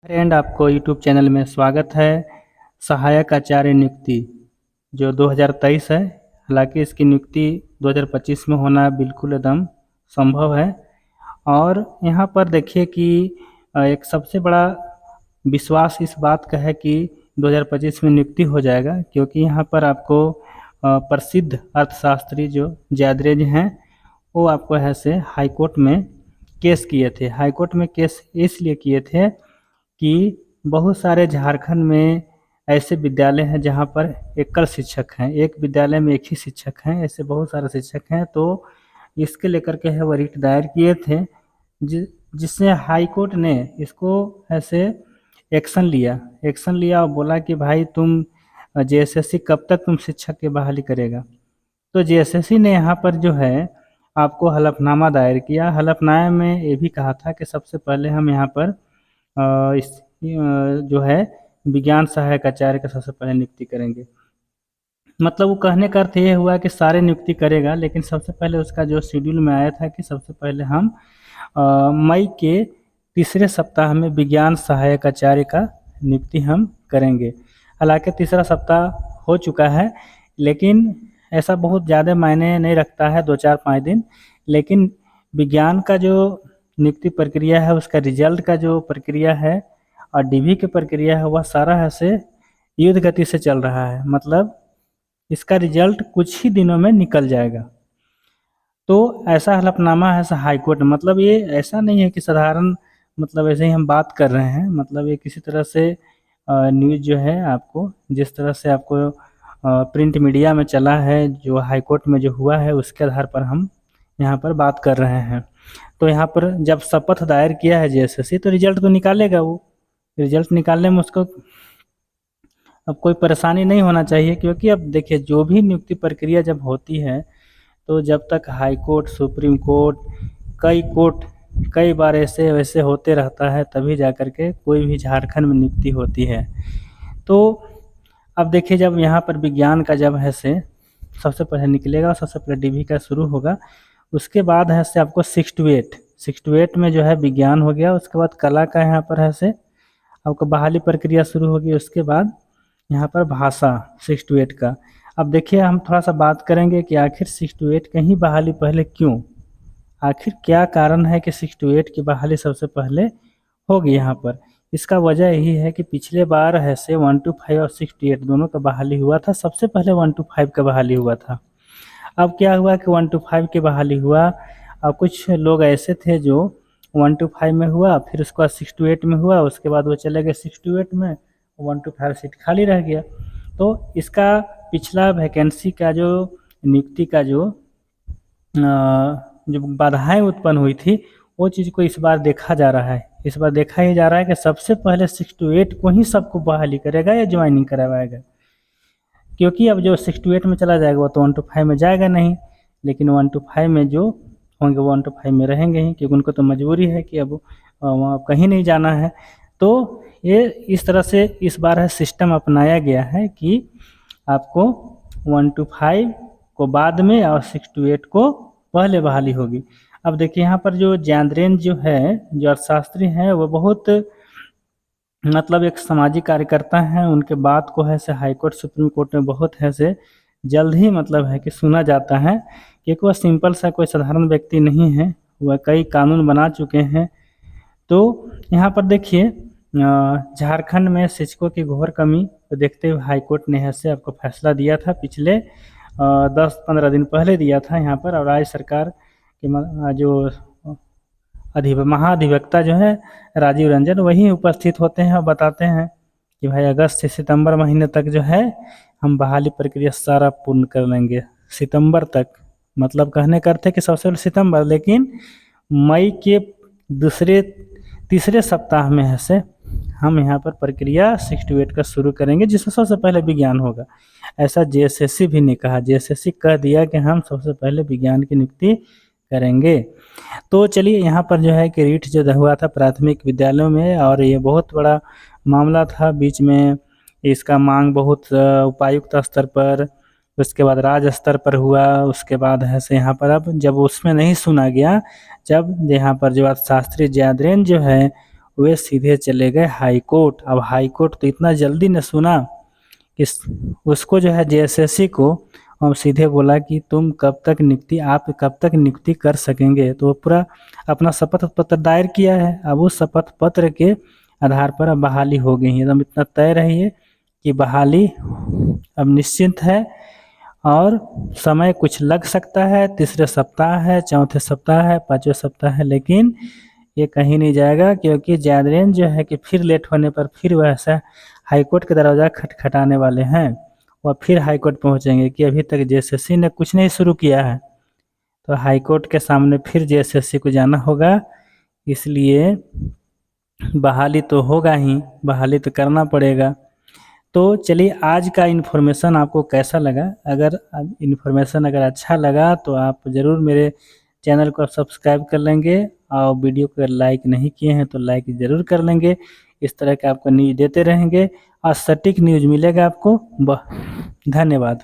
Friend, आपको YouTube channel में स्वागत है। सहायक आचार्य नियुक्ति जो 2023 है, हालांकि इसकी नियुक्ति 2025 में होना बिल्कुल एकदम संभव है। और यहाँ पर देखिए कि एक सबसे बड़ा विश्वास इस बात का है कि 2025 में नियुक्ति हो जाएगा, क्योंकि यहाँ पर आपको प्रसिद्ध अर्थशास्त्री जो जयद्रेज हैं, वो आपको ऐसे हाई कोर्ट में केस किए थे। हाई कोर्ट में केस इसलिए किए थे कि बहुत सारे झारखंड में ऐसे विद्यालय हैं जहाँ पर एकल शिक्षक हैं, एक विद्यालय में एक ही शिक्षक हैं, ऐसे बहुत सारे शिक्षक हैं। तो इसके लेकर के है वो रिट दायर किए थे, जिससे हाई कोर्ट ने इसको ऐसे एक्शन लिया और बोला कि भाई तुम जेएसएससी कब तक तुम शिक्षक की बहाली करेगा। तो जेएसएससी ने यहाँ पर जो है आपको हलफनामा दायर किया। हलफनामे में ये भी कहा था कि सबसे पहले हम यहाँ पर जो है विज्ञान सहायक आचार्य का सबसे पहले नियुक्ति करेंगे। मतलब वो कहने का अर्थ ये हुआ कि सारे नियुक्ति करेगा, लेकिन सबसे पहले उसका जो शेड्यूल में आया था कि सबसे पहले हम मई के तीसरे सप्ताह में विज्ञान सहायक आचार्य का नियुक्ति हम करेंगे। हालांकि तीसरा सप्ताह हो चुका है, लेकिन ऐसा बहुत ज़्यादा मायने नहीं रखता है, 2-4-5 दिन। लेकिन विज्ञान का जो नियुक्ति प्रक्रिया है, उसका रिजल्ट का जो प्रक्रिया है और डीवी की प्रक्रिया है, वह सारा ऐसे युद्ध गति से चल रहा है। मतलब इसका रिजल्ट कुछ ही दिनों में निकल जाएगा। तो ऐसा हलफनामा है ऐसा हाई कोर्ट में। मतलब ये ऐसा नहीं है कि साधारण, मतलब ऐसे ही हम बात कर रहे हैं। मतलब ये किसी तरह से न्यूज़ जो है आपको, जिस तरह से आपको प्रिंट मीडिया में चला है, जो हाई कोर्ट में जो हुआ है, उसके आधार पर हम यहाँ पर बात कर रहे हैं। तो यहाँ पर जब शपथ दायर किया है जेएसएससी, तो रिजल्ट तो निकालेगा। वो रिजल्ट निकालने में उसको अब कोई परेशानी नहीं होना चाहिए, क्योंकि अब देखिए जो भी नियुक्ति प्रक्रिया जब होती है, तो जब तक high court, supreme court, court कई बार ऐसे वैसे होते रहता है, तभी जा कर के कोई भी झारखंड में नियुक्ति होती है। तो अब देखिए जब यहाँ पर विज्ञान का जब है से सबसे पहले निकलेगा, सबसे पहले डीवी का शुरू होगा, उसके बाद है से आपको 6 to 8 में जो है विज्ञान हो गया। उसके बाद कला का यहाँ पर है से आपको बहाली प्रक्रिया शुरू होगी। उसके बाद यहाँ पर भाषा 6 to 8 का। अब देखिए हम थोड़ा सा बात करेंगे कि आखिर 6 to 8 का ही बहाली पहले क्यों, आखिर क्या कारण है कि 6 to 8 की बहाली सबसे पहले होगी यहाँ पर। इसका वजह यही है कि पिछले बार है से 1 to 5 और 6 to 8 दोनों का बहाली हुआ था। सबसे पहले 1 to 5 का बहाली हुआ था। अब क्या हुआ कि 1 to 5 की बहाली हुआ, और कुछ लोग ऐसे थे जो 1 to 5 में हुआ, फिर उसके बाद 6 to 8 में हुआ, उसके बाद वो चले गए 6 to 8 में, 1 to 5 सीट खाली रह गया। तो इसका पिछला वैकेंसी का जो नियुक्ति का जो बाधाएं उत्पन्न हुई थी, वो चीज़ को इस बार देखा जा रहा है। इस बार देखा ही जा रहा है कि सबसे पहले 6 to 8 को ही सबको बहाली करेगा या ज्वाइनिंग करवाएगा। क्योंकि अब जो 6 to 8 में चला जाएगा वो तो 1 to 5 में जाएगा नहीं, लेकिन 1 to 5 में जो होंगे वो 1 to 5 में रहेंगे ही, क्योंकि उनको तो मजबूरी है कि अब वहाँ कहीं नहीं जाना है। तो ये इस तरह से इस बार है सिस्टम अपनाया गया है कि आपको 1 to 5 को बाद में और 6 to 8 को पहले बहाली होगी। अब देखिए यहाँ पर जो जयद्रेन जो है, जो अर्थशास्त्री हैं, वो बहुत मतलब एक सामाजिक कार्यकर्ता हैं। उनके बात को है से हाई कोर्ट, सुप्रीम कोर्ट में बहुत है से जल्द ही मतलब है कि सुना जाता है, क्योंकि वह सिंपल सा कोई साधारण व्यक्ति नहीं है, वह कई कानून बना चुके हैं। तो यहाँ पर देखिए झारखंड में शिक्षकों की घोर कमी को देखते हुए हाई कोर्ट ने ऐसे आपको फैसला दिया था, पिछले 10-15 दिन पहले दिया था यहाँ पर। और राज्य सरकार के जो महाधिवक्ता जो है राजीव रंजन, वही उपस्थित होते हैं और बताते हैं कि भाई अगस्त से सितंबर महीने तक जो है हम बहाली प्रक्रिया सारा पूर्ण कर लेंगे। सितंबर तक, मतलब कहने का अर्थ है कि सबसे पहले सितंबर, लेकिन मई के तीसरे सप्ताह में है से हम यहाँ पर प्रक्रिया 6 to 8 का शुरू करेंगे, जिसमें सबसे पहले विज्ञान होगा। ऐसा जेएसएससी भी नहीं कहा, जेएसएससी कह दिया कि हम सबसे पहले विज्ञान की नियुक्ति करेंगे। तो चलिए यहाँ पर जो है कि रीट जो हुआ था प्राथमिक विद्यालयों में, और ये बहुत बड़ा मामला था। बीच में इसका मांग बहुत उपायुक्त स्तर पर, उसके बाद राज्य स्तर पर हुआ। उसके बाद है से यहाँ पर अब जब उसमें नहीं सुना गया, जब यहाँ पर जो अर्थशास्त्री जयद्रेन जो है वे सीधे चले गए हाई कोर्ट। अब हाई कोर्ट तो इतना जल्दी न सुना कि उसको जो है जेएसएससी को और सीधे बोला कि आप कब तक नियुक्ति कर सकेंगे। तो वो पूरा अपना शपथ पत्र दायर किया है। अब उस शपथ पत्र के आधार पर अब बहाली हो गई है। एकदम इतना तय रही है कि बहाली अब निश्चिंत है और समय कुछ लग सकता है, तीसरे सप्ताह है, चौथे सप्ताह है, पांचवें सप्ताह है, लेकिन ये कहीं नहीं जाएगा क्योंकि जादरेन जो है कि फिर लेट होने पर फिर वैसा हाईकोर्ट का दरवाज़ा खटखटाने वाले हैं और फिर हाईकोर्ट पहुंचेंगे कि अभी तक जेएसएससी ने कुछ नहीं शुरू किया है। तो हाईकोर्ट के सामने फिर जेएसएससी को जाना होगा। इसलिए बहाली तो होगा ही, बहाली तो करना पड़ेगा। तो चलिए आज का इन्फॉर्मेशन आपको कैसा लगा? अगर इन्फॉर्मेशन अगर अच्छा लगा तो आप ज़रूर मेरे चैनल को सब्सक्राइब कर लेंगे और वीडियो को अगर लाइक नहीं किए हैं तो लाइक ज़रूर कर लेंगे। इस तरह के आपको न्यूज़ देते रहेंगे और सटीक न्यूज़ मिलेगा आपको। धन्यवाद।